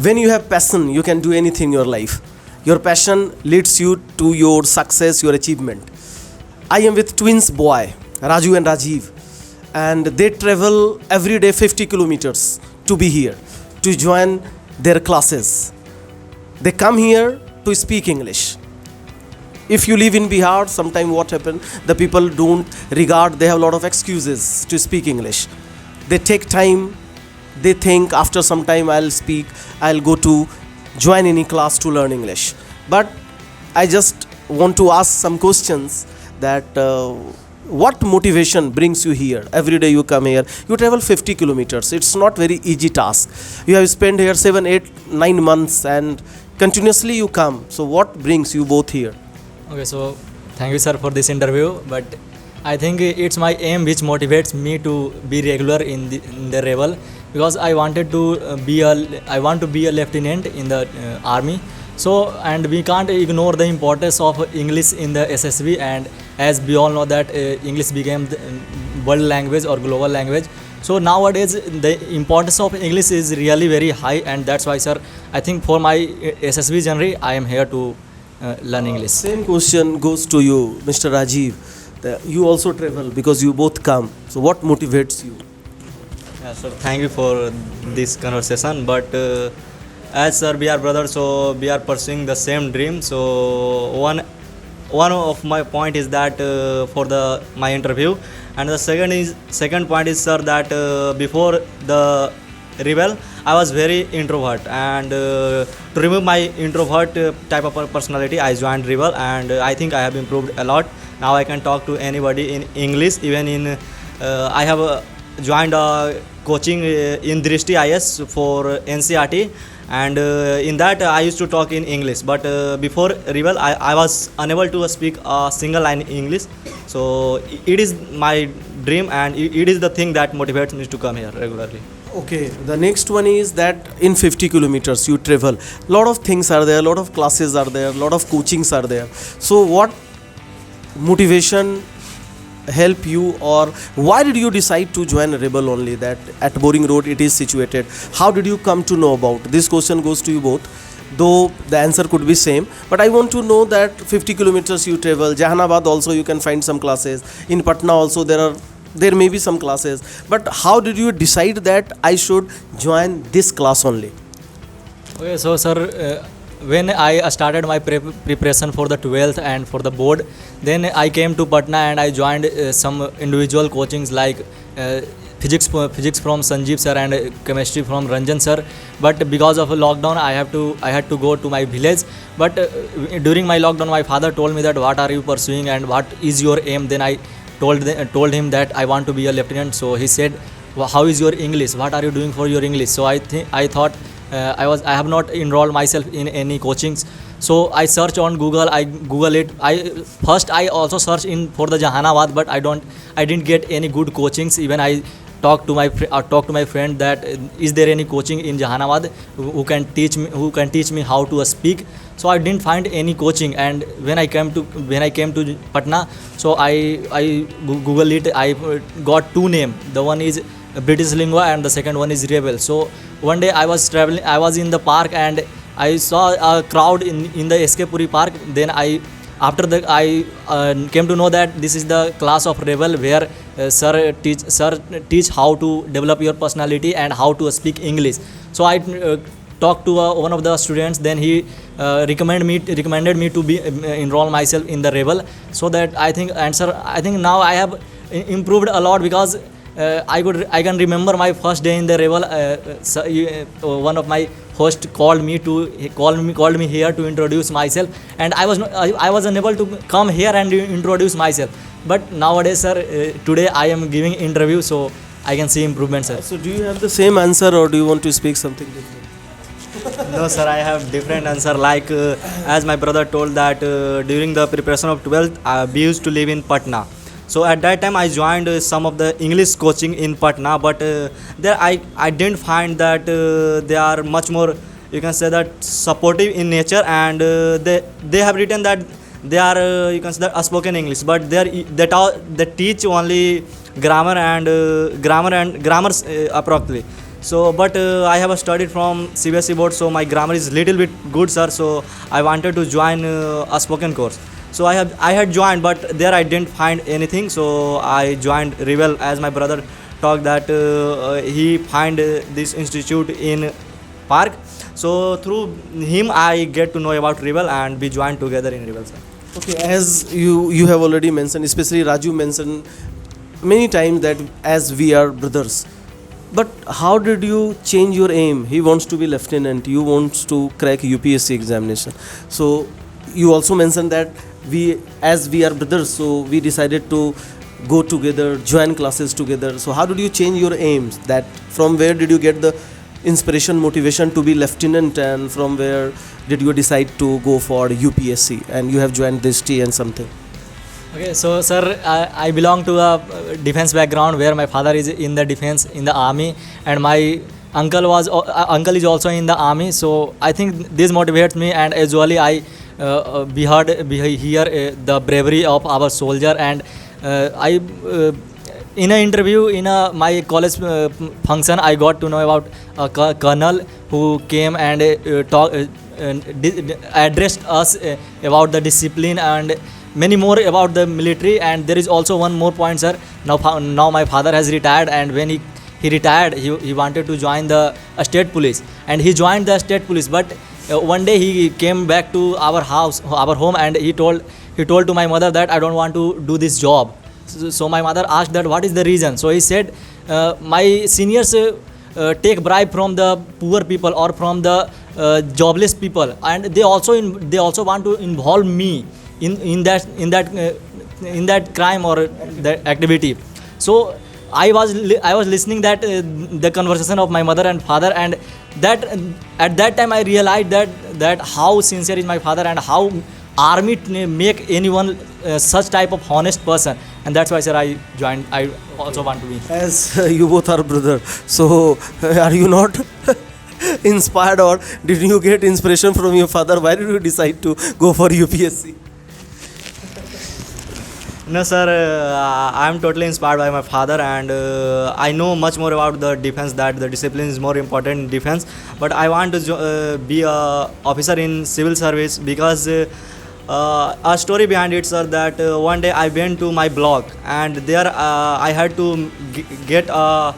When you have passion, you can do anything in your life. Your passion leads you to your success, your achievement. I am with twins boy, Raju and Rajiv, and they travel every day 50 kilometers to be here, to join their classes. They come here to speak English. If you live in Bihar, sometime what happen, the people don't regard, they have a lot of excuses to speak English. They take time, they think after some time I'll go to join any class to learn English. But I just want to ask some questions that what motivation brings you here? Every day you come here, you travel 50 kilometers. It's not very easy task. You have spent here 7, 8, 9 months and continuously you come. So what brings you both here? Okay, so thank you, sir, for this interview. But I think it's my aim which motivates me to be regular in the Rebel, because I want to be a lieutenant in the army. So, and we can't ignore the importance of English in the SSB, and as we all know that English became the world language or global language. So nowadays the importance of English is really very high, and that's why, sir, I think for my SSB journey I am here to learn English. Same question goes to you, Mr. Rajiv. You also travel because you both come. So what motivates you? Yeah, sir, thank you for this conversation. But as sir, we are brothers, so we are pursuing the same dream. So one of my point is that for my interview, and the second point is, sir, that before the Rebel I was very introvert, and to remove my introvert type of personality I joined Rebel, and I think I have improved a lot. Now I can talk to anybody in English. Even in I have joined coaching in Drishti IS for NCRT, and in that I used to talk in English. But before Rebel I was unable to speak a single line in English. So it is my dream, and it is the thing that motivates me to come here regularly. Okay, the next one is that in 50 kilometers you travel. Lot of things are there, lot of classes are there, lot of coachings are there. So what motivation help you, or why did you decide to join Rebel only, that at Boring Road it is situated? How did you come to know about? This question goes to you both, though the answer could be same, but I want to know that 50 kilometers you travel. Jahanabad also you can find some classes. In Patna also there may be some classes, but how did you decide that I should join this class only? Okay, so sir, when I started my preparation for the 12th and for the board, then I came to Patna and I joined some individual coachings like physics from Sanjeev sir and chemistry from Ranjan sir. But because of a lockdown I had to go to my village. But during my lockdown my father told me that what are you pursuing and what is your aim. Then I told him that I want to be a lieutenant. So he said, how is your English, what are you doing for your English? So I thought I have not enrolled myself in any coachings. So I search on Google, I Google it. I also search in for the Jahanabad, but I didn't get any good coachings. Even I talked to my friend that is there any coaching in Jahanabad who can teach me how to speak. So I didn't find any coaching, and when I came to Patna, so I Google it. I got two names. The one is British Lingua and the second one is Rebel. So one day I was traveling, I was in the park and I saw a crowd in the SK Puri park. Then I came to know that this is the class of Rebel where sir teach how to develop your personality and how to speak English. So I talked to one of the students. Then he recommended me to be enroll myself in the Rebel. So that I think now I have improved a lot, because I can remember my first day in the Rebel. One of my host called me here to introduce myself, and I was unable to come here and introduce myself. But nowadays, sir, today I am giving interview, so I can see improvement, sir. So do you have the same answer, or do you want to speak something different? No, sir, I have different answer. Like as my brother told that during the preparation of 12th, we used to live in Patna. So at that time I joined some of the English coaching in Patna, but there I didn't find that they are much more, you can say, that supportive in nature, and they have written that they are you can say that spoken English, but they teach only grammar appropriately. So, but I have studied from CBSE board, so my grammar is little bit good, sir. So I wanted to join a spoken course. So I had joined, but there I didn't find anything. So I joined Rebel, as my brother talked that he find this institute in Park. So through him I get to know about Rebel, and we joined together in Rebel, sir. Okay, as you have already mentioned, especially Raju mentioned many times that as we are brothers. But how did you change your aim? He wants to be lieutenant. You wants to crack UPSC examination. So you also mentioned that as we are brothers, so we decided to go together, join classes together. So how did you change your aims? That from where did you get the inspiration, motivation to be lieutenant, and from where did you decide to go for UPSC and you have joined this T and something? Okay, so sir, I belong to a defense background where my father is in the defense, in the army, and my uncle is also in the army. So I think this motivates me, and usually I hear the bravery of our soldier, and I in an interview in my college function, I got to know about a colonel who came and addressed us about the discipline and many more about the military. And there is also one more point, sir. Now my father has retired, and when he retired, he wanted to join the state police, and he joined the state police. But one day he came back to our home, and he told to my mother that I don't want to do this job. So my mother asked that what is the reason. So he said, my seniors take bribe from the poor people or from the jobless people, and they also want to involve me in that crime or that activity. So I was listening that the conversation of my mother and father, and that at that time I realized that how sincere is my father, and how army make anyone such type of honest person. And that's why, sir, I joined. I also want to be. As you both are brother, so are you not inspired, or did you get inspiration from your father? Why did you decide to go for UPSC? No, sir, I am totally inspired by my father, and I know much more about the defense, that the discipline is more important in defense. But I want to be a officer in civil service, because a story behind it, sir, that one day I went to my block, and there I had to get a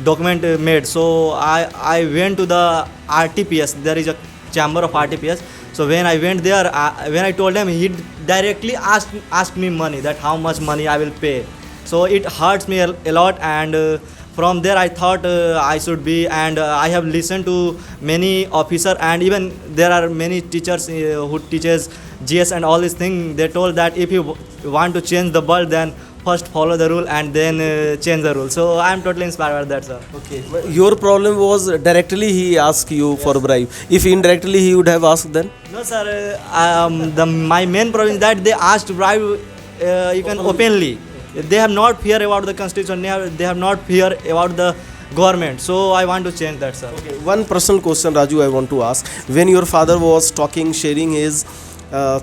document made. So I went to the RTPS. There is a chamber of RTPS. So when I went there, when I told him, he directly asked me money, that how much money I will pay. So it hurts me a lot, and from there I thought I should be, and I have listened to many officers, and even there are many teachers who teaches GS and all these things. They told that if you want to change the world, then first follow the rule and then change the rule. So I am totally inspired by that, sir. Okay. Your problem was directly he asked you for bribe. If indirectly he would have asked then? No, sir. My main problem is that they asked bribe you can openly. They have not fear about the constitution. They have not fear about the government. So I want to change that, sir. Okay. One personal question, Raju, I want to ask. When your father was talking, sharing his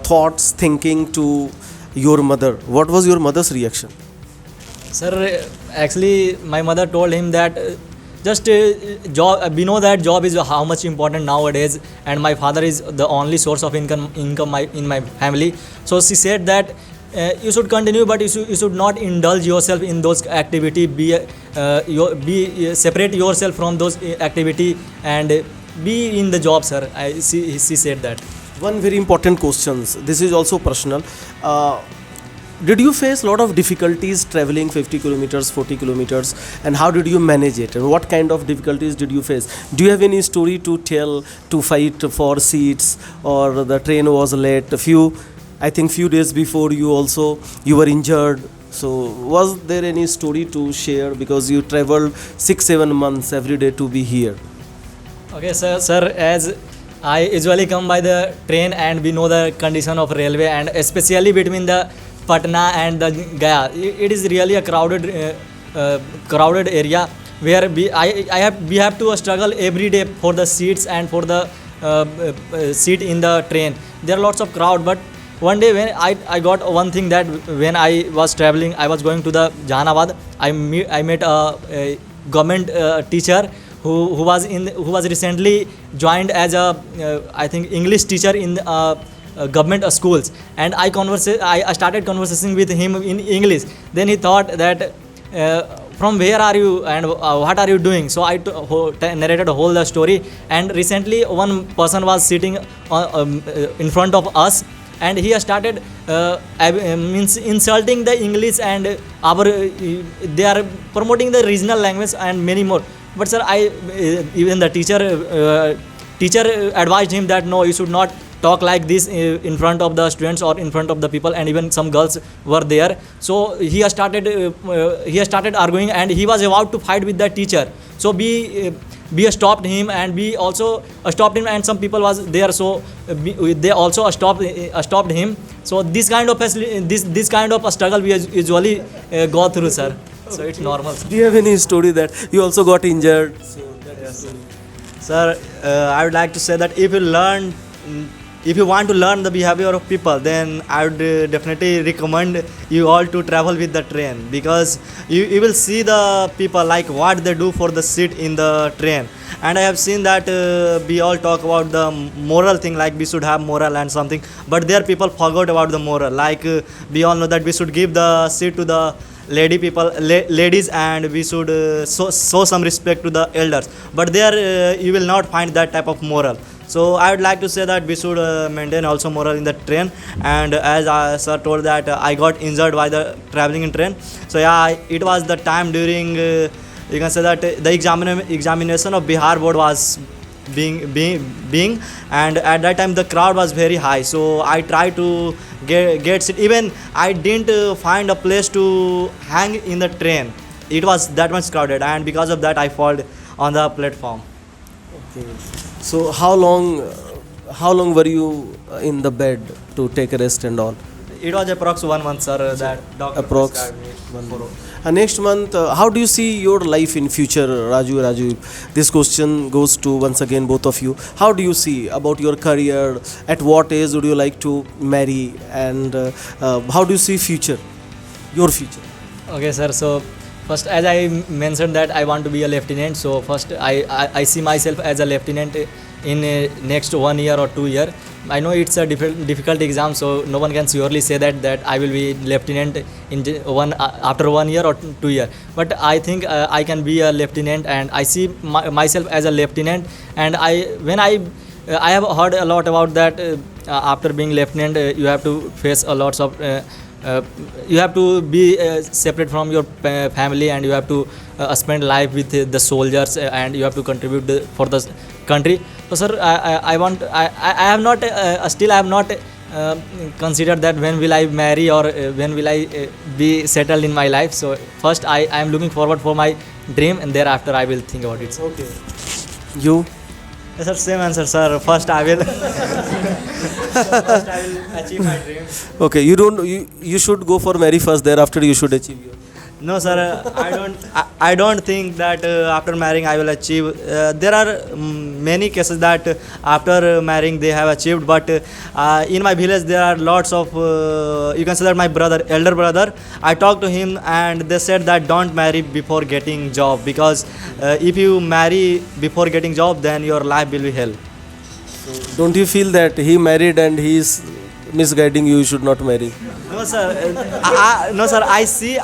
thoughts, thinking to your mother, what was your mother's reaction? Sir, actually, my mother told him that just job. We know that job is how much important nowadays, and my father is the only source of income in my family. So she said that you should continue, but you should not indulge yourself in those activity. Separate yourself from those activity and be in the job, sir. She said that. One very important question. This is also personal. Did you face a lot of difficulties traveling 50 kilometers, 40 kilometers, and how did you manage it? And what kind of difficulties did you face? Do you have any story to tell, to fight for seats, or the train was late? I think few days before you were injured. So was there any story to share, because you traveled 6-7 months every day to be here? Okay, sir, as I usually come by the train, and we know the condition of railway, and especially between the Patna and the Gaya, it is really a crowded area where we have to struggle every day for the seats and for the seat in the train. There are lots of crowd, but one day when I got one thing, that when I was traveling, I was going to the Jahanabad. I met a government teacher who was recently joined as a I think English teacher in government schools, and I started conversing with him in English. Then he thought that from where are you and what are you doing? So I narrated a whole the story, and recently one person was sitting in front of us, and he has started means insulting the English, and our they are promoting the regional language and many more. But sir, even the teacher advised him that no, you should not talk like this in front of the students or in front of the people, and even some girls were there. So he has started arguing, and he was about to fight with the teacher. So we stopped him, and we also stopped him, and some people was there, so they also stopped him. So this kind of a struggle we usually go through, sir. So it's normal, sir. Do you have any story that you also got injured? Sir, I would like to say that if you want to learn the behavior of people, then I would definitely recommend you all to travel with the train, because you will see the people like what they do for the seat in the train. And I have seen that we all talk about the moral thing, like we should have moral and something, but there people forgot about the moral. Like we all know that we should give the seat to the ladies, and we should show some respect to the elders, but there you will not find that type of moral. So I would like to say that we should maintain also moral in the train. And as sir told that I got injured while the traveling in train, so yeah, it was the time during you can say that the examination of Bihar board was being, and at that time the crowd was very high, so I tried to get seat. Even I didn't find a place to hang in the train, it was that much crowded, and because of that I fall on the platform. Okay. So how long were you in the bed to take a rest and all? It was approx 1 month, sir, that doctor Approx prescribed me 1 for- month. Next month, how do you see your life in future, Raju? This question goes to once again both of you. How do you see about your career? At what age would you like to marry? And how do you see your future? Okay, sir. So first, as I mentioned that I want to be a lieutenant. So first, I see myself as a lieutenant in next 1 year or 2 year. I know it's a difficult exam, so no one can surely say that I will be lieutenant in after 1 year or 2 year. But I think I can be a lieutenant, and I see myself as a lieutenant. And I have heard a lot about that. After being lieutenant, you have to face a lots of you have to be separate from your family, and you have to spend life with the soldiers, and you have to contribute for the country. So sir, I have not still I have not considered that when will I marry, or when will I be settled in my life. So first I am looking forward for my dream, and thereafter I will think about it. Okay. You? Yes, sir, same answer, sir. First I will achieve my dream. Okay. You should go for marry first. Thereafter you should achieve your. No, sir. I don't think that after marrying I will achieve. There are many cases that after marrying they have achieved, but in my village there are lots of. You can say that my elder brother. I talked to him, and they said that don't marry before getting job, because if you marry before getting job, then your life will be hell. Don't you feel that he married and he is misguiding you? You should not marry. No, sir. No, sir. I see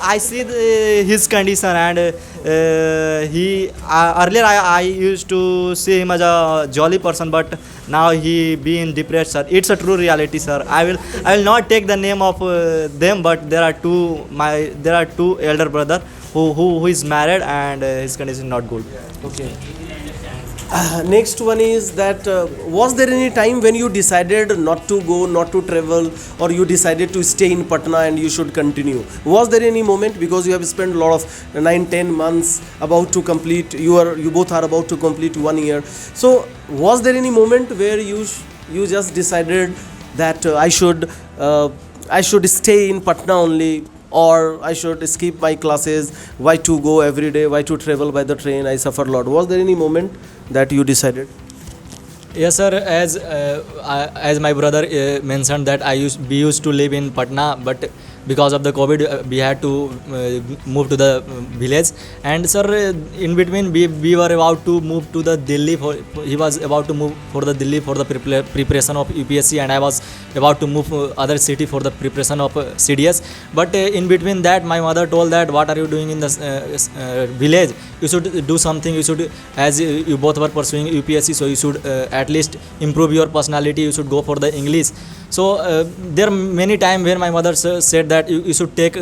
his condition, and he earlier I used to see him as a jolly person, but now he being depressed, sir. It's a true reality, sir. I will not take the name of them, but there are two elder brother who is married, and his condition is not good. Okay. Next one is that was there any time when you decided not to go, not to travel, or you decided to stay in Patna and you should continue? Was there any moment, because you have spent a lot of 9-10 months about to complete, you both are about to complete 1 year. So was there any moment where you just decided that I should stay in Patna only, or I should skip my classes? Why to go every day? Why to travel by the train? I suffer a lot. Was there any moment that you decided? Yes, sir. As my brother mentioned that we used to live in Patna, but because of the COVID, we had to move to the village. And sir, in between we were about to move to the Delhi. He was about to move for the Delhi for the preparation of UPSC, and I was about to move other city for the preparation of CDS. But in between that, my mother told that, what are you doing in the village? You should do something. You should, as you both were pursuing UPSC, so you should at least improve your personality. You should go for the English. So there are many times where my mother said that you should take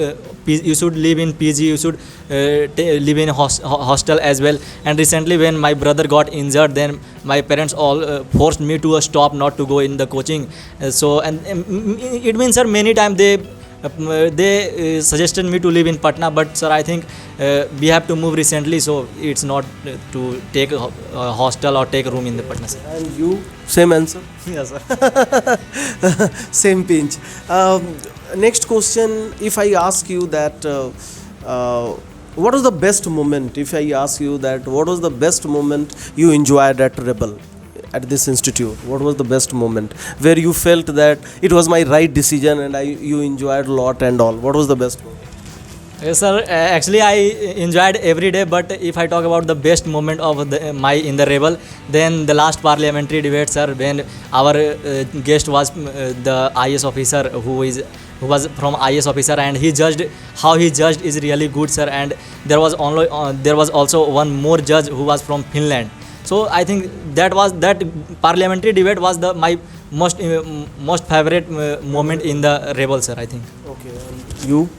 you should live in PG, you should live in hostel as well. And recently when my brother got injured, then my parents all forced me to stop, not to go in the coaching. It means sir, many times they suggested me to live in Patna, but sir, I think we have to move recently, so it's not to take a hostel or take a room in the Patna, sir. And you, same answer? Yes, sir. Same pinch. Next question, if I ask you that what was the best moment, if I ask you that what was the best moment you enjoyed at Rebel, at this institute, what was the best moment where you felt that it was my right decision and you enjoyed a lot and all? What was the best moment? Yes, sir. Actually, I enjoyed every day. But if I talk about the best moment of in the Rebel, then the last parliamentary debate, sir, when our guest was the IS officer who was from IS officer, and he judged, how he judged is really good, sir. And there was also one more judge who was from Finland. So I think that parliamentary debate was my most favorite moment in the Rebel, sir, I think. Okay, and you?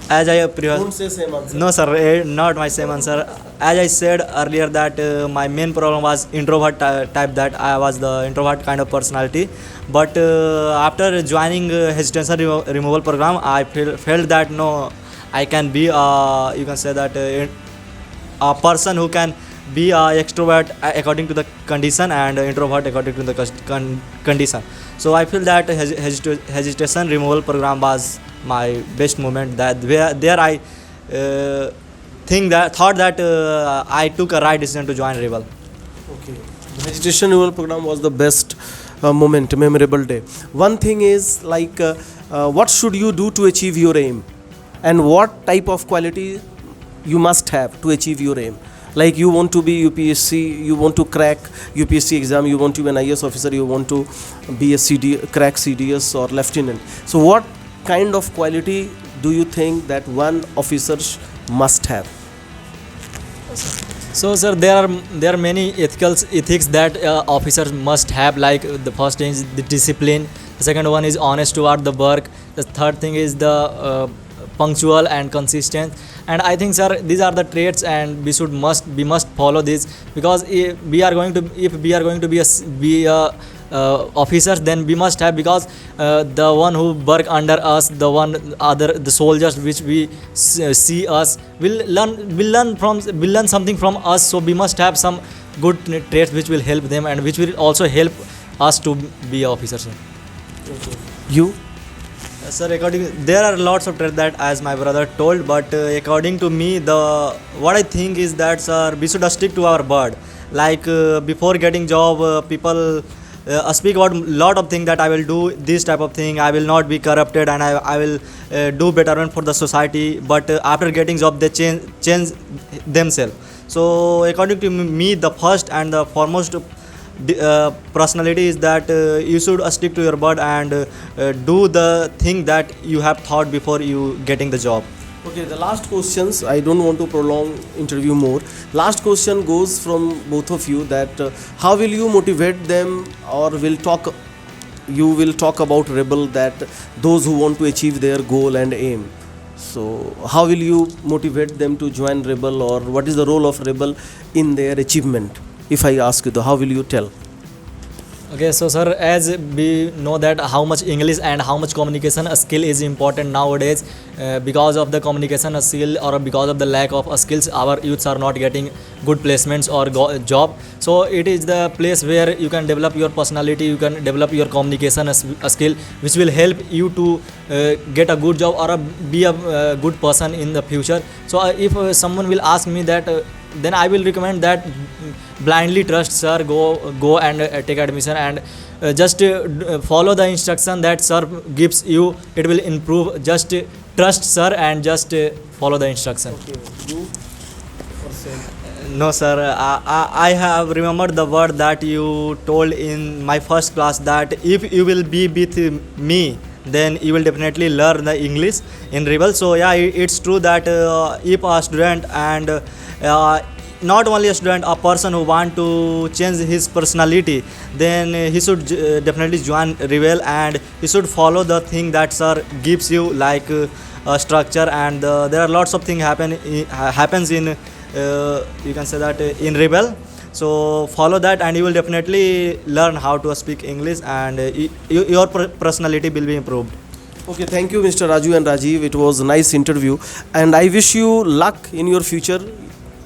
As I Don't say same answer. No, sir, not my same answer. As I said earlier that my main problem was introvert type, that I was the introvert kind of personality. But after joining hesitation removal program, I felt that no, I can be you can say that a person who can be extrovert according to the condition and introvert according to the condition. So I feel that hesitation removal program was my best moment. That there I thought that I took a right decision to join Rebel. Okay. The Hesitation Removal program was the best moment, memorable day. One thing is like what should you do to achieve your aim, and what type of quality you must have to achieve your aim. Like you want to be UPSC, you want to crack UPSC exam, you want to be an IS officer, you want to be crack CDS or lieutenant. So what kind of quality do you think that one officer must have? So sir, there are many ethics that officers must have. Like the first thing is the discipline, the second one is honest toward the work, the third thing is the punctual and consistent. And I think sir, these are the traits, and we must follow this, because if we are going to be a officers, then we must have, because the one who work under us, the soldiers which we see us will learn something from us. So we must have some good traits which will help them, and which will also help us to be officers. Okay. You? Sir, there are lots of traits that, as my brother told, but according to me, what I think is that, sir, we should stick to our word. Like before getting job, people speak about lot of things, that I will do this type of thing, I will not be corrupted, and I will do betterment for the society. But after getting job, they change themselves. So according to me, the first and the foremost personality is that you should stick to your word and do the thing that you have thought before you getting the job. Okay, the last questions, I don't want to prolong interview more. Last question goes from both of you, that how will you motivate them, or you will talk about Rebel, that those who want to achieve their goal and aim. So how will you motivate them to join Rebel, or what is the role of Rebel in their achievement? If I ask you, how will you tell? Okay, so sir, as we know that how much English and how much communication skill is important nowadays, because of the communication skill or because of the lack of skills, our youths are not getting good placements or job. So it is the place where you can develop your personality, you can develop your communication skill, which will help you to get a good job or be a good person in the future. So if someone will ask me that then I will recommend that blindly trust sir, go and take admission, and just follow the instruction that sir gives you. It will improve. Just trust sir and just follow the instruction. No, sir. I have remembered the word that you told in my first class, that if you will be with me, then you will definitely learn the English in Rebel. So yeah, it's true that if a student, and not only a student, a person who want to change his personality, then he should definitely join Rebel, and he should follow the thing that sir gives you, like structure, and there are lots of things happens in you can say that in Rebel. So follow that, and you will definitely learn how to speak English, and your personality will be improved. Okay, thank you, Mr. Raju and Rajiv. It was a nice interview, and I wish you luck in your future,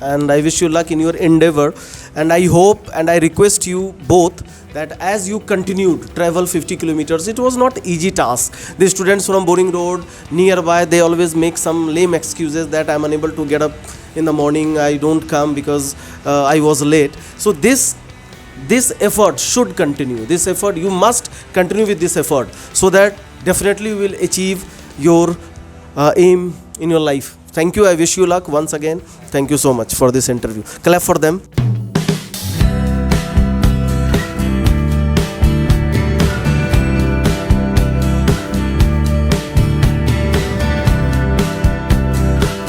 and I wish you luck in your endeavor. And I hope and I request you both that as you continued travel 50 kilometers, it was not easy task. The students from Boring Road nearby, they always make some lame excuses that I'm unable to get up in the morning, I don't come because I was late. So this effort should continue. This effort, you must continue with this effort, so that definitely you will achieve your aim in your life. Thank you. I wish you luck once again. Thank you so much for this interview. Clap for them.